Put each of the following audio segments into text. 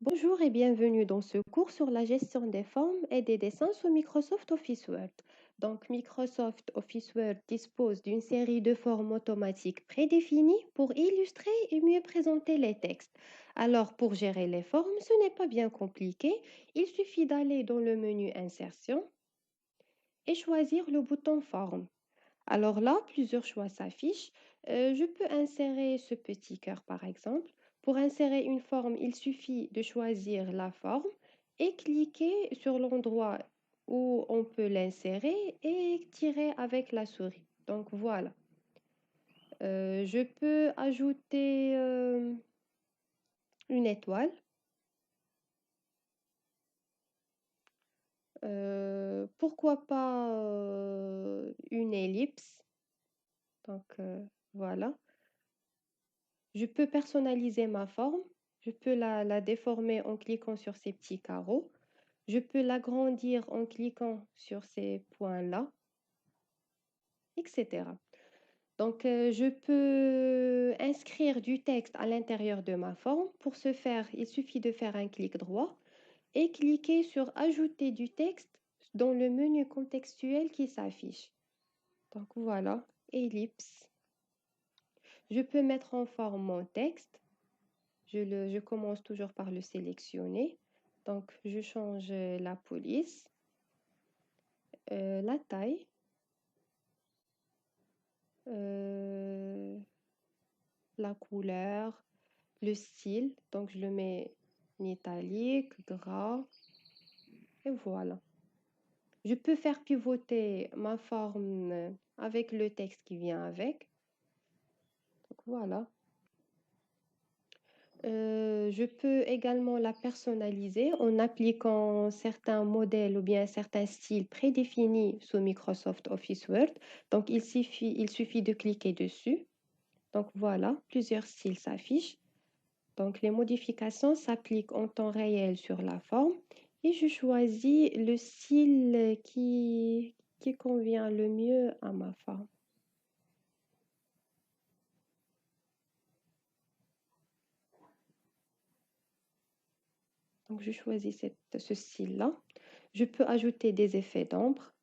Bonjour et bienvenue dans ce cours sur la gestion des formes et des dessins sous Microsoft Office Word. Donc, Microsoft Office Word dispose d'une série de formes automatiques prédéfinies pour illustrer et mieux présenter les textes. Alors, pour gérer les formes, ce n'est pas bien compliqué. Il suffit d'aller dans le menu Insertion et choisir le bouton Forme. Alors là, plusieurs choix s'affichent. Je peux insérer ce petit cœur par exemple. Pour insérer une forme, il suffit de choisir la forme et cliquer sur l'endroit où on peut l'insérer et tirer avec la souris. Donc voilà. Je peux ajouter une étoile. Pourquoi pas une ellipse. Donc voilà. Je peux personnaliser ma forme. Je peux la déformer en cliquant sur ces petits carreaux. Je peux l'agrandir en cliquant sur ces points-là, etc. Donc, je peux inscrire du texte à l'intérieur de ma forme. Pour ce faire, il suffit de faire un clic droit et cliquer sur Ajouter du texte dans le menu contextuel qui s'affiche. Donc, voilà, ellipse. Je peux mettre en forme mon texte. Je commence toujours par le sélectionner. Donc, je change la police, la taille, euh, la couleur, le style. Donc, je le mets en italique, gras, et voilà. Je peux faire pivoter ma forme avec le texte qui vient avec. Donc, voilà. Je peux également la personnaliser en appliquant certains modèles ou bien certains styles prédéfinis sous Microsoft Office Word. Donc, il suffit de cliquer dessus. Donc, voilà, plusieurs styles s'affichent. Donc, les modifications s'appliquent en temps réel sur la forme et je choisis le style qui convient le mieux à ma forme. Donc, je choisis ce style-là. Je peux ajouter des effets d'ombre.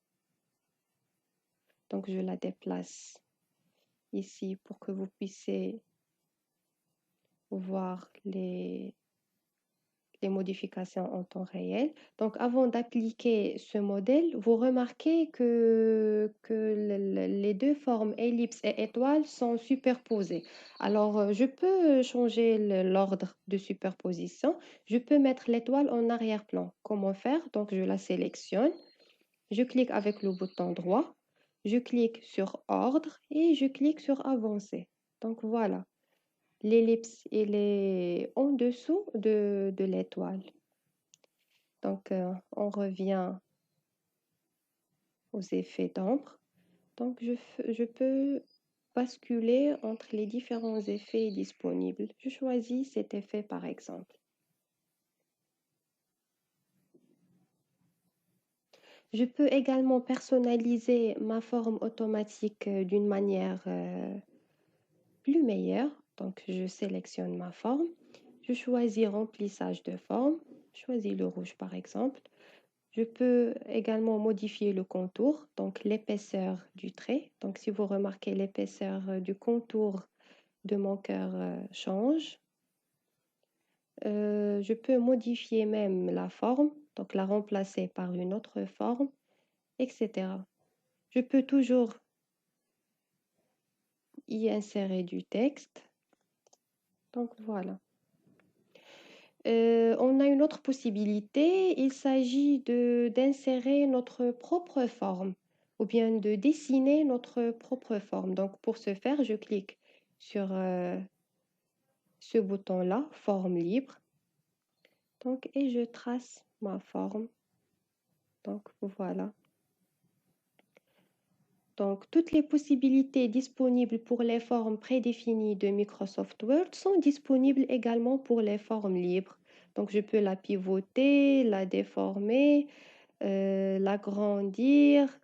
Donc, je la déplace ici pour que vous puissiez voir les modifications en temps réel. Donc, avant d'appliquer ce modèle, vous remarquez que les deux formes ellipse et étoile sont superposées. Alors, je peux changer l'ordre de superposition. Je peux mettre l'étoile en arrière-plan. Comment faire? Donc, je la sélectionne. Je clique avec le bouton droit. Je clique sur Ordre et je clique sur Avancer. Donc, voilà. L'ellipse, il est en dessous de l'étoile. Donc, on revient aux effets d'ombre. Donc, je peux basculer entre les différents effets disponibles. Je choisis cet effet par exemple. Je peux également personnaliser ma forme automatique d'une manière plus meilleure. Donc, je sélectionne ma forme. Je choisis remplissage de forme. Je choisis le rouge par exemple. Je peux également modifier le contour, donc l'épaisseur du trait. Donc, si vous remarquez, l'épaisseur du contour de mon cœur change. Je peux modifier même la forme, donc la remplacer par une autre forme, etc. Je peux toujours y insérer du texte. Donc, voilà. On a une autre possibilité, il s'agit d'insérer notre propre forme ou bien de dessiner notre propre forme. Donc pour ce faire, je clique sur ce bouton-là, forme libre. Donc, et je trace ma forme. Donc voilà. Donc toutes les possibilités disponibles pour les formes prédéfinies de Microsoft Word sont disponibles également pour les formes libres. Donc je peux la pivoter, la déformer, l'agrandir,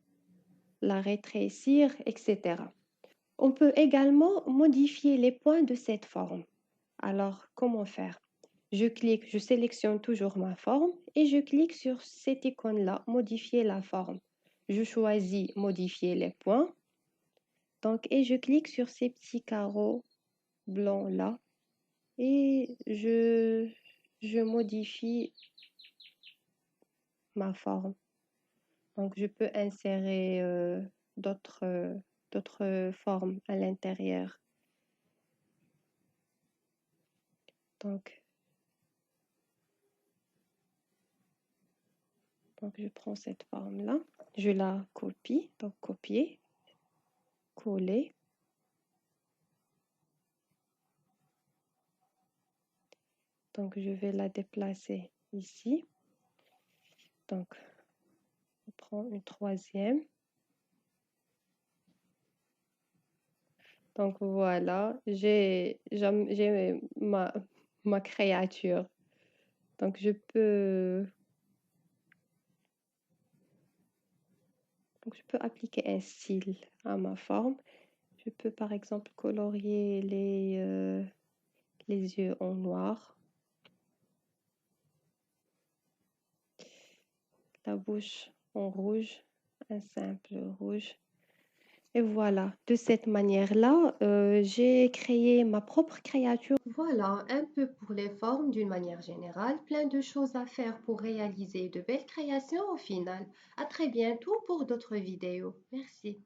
la rétrécir, etc. On peut également modifier les points de cette forme. Alors, comment faire? je sélectionne toujours ma forme et je clique sur cette icône-là, modifier la forme. Je choisis modifier les points. Donc, et je clique sur ces petits carreaux blancs-là et je modifie ma forme. Donc, je peux insérer d'autres formes à l'intérieur. Donc, donc, je prends cette forme-là, je la copie, donc copier, coller. Donc, je vais la déplacer ici. Donc, on prend une troisième. Donc, voilà, j'ai ma créature. Donc, je peux appliquer un style à ma forme. Je peux, par exemple, colorier les yeux en noir, la bouche en rouge, un simple rouge. Et voilà, de cette manière-là, j'ai créé ma propre créature. Voilà, un peu pour les formes d'une manière générale, plein de choses à faire pour réaliser de belles créations au final. À très bientôt pour d'autres vidéos. Merci.